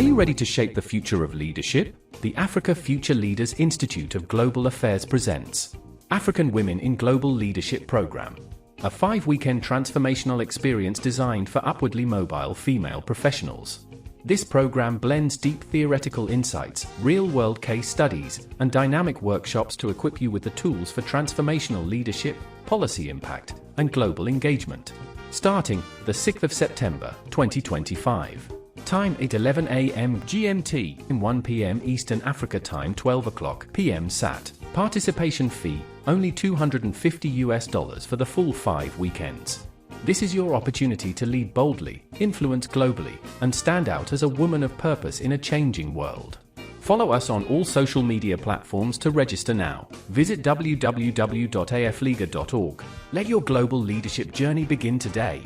Are you ready to shape the future of leadership? The Africa Future Leaders Institute of Global Affairs presents African Women in Global Leadership Program, a 5-weekend transformational experience designed for upwardly mobile female professionals. This program blends deep theoretical insights, real-world case studies, and dynamic workshops to equip you with the tools for transformational leadership, policy impact, and global engagement. Starting the 6th of September, 2025. Time 8:11 a.m. GMT and 1 p.m. Eastern Africa Time 12 o'clock p.m. SAT. Participation fee, only $250 for the full 5 weekends. This is your opportunity to lead boldly, influence globally, and stand out as a woman of purpose in a changing world. Follow us on all social media platforms to register now. Visit www.afliga.org. Let your global leadership journey begin today.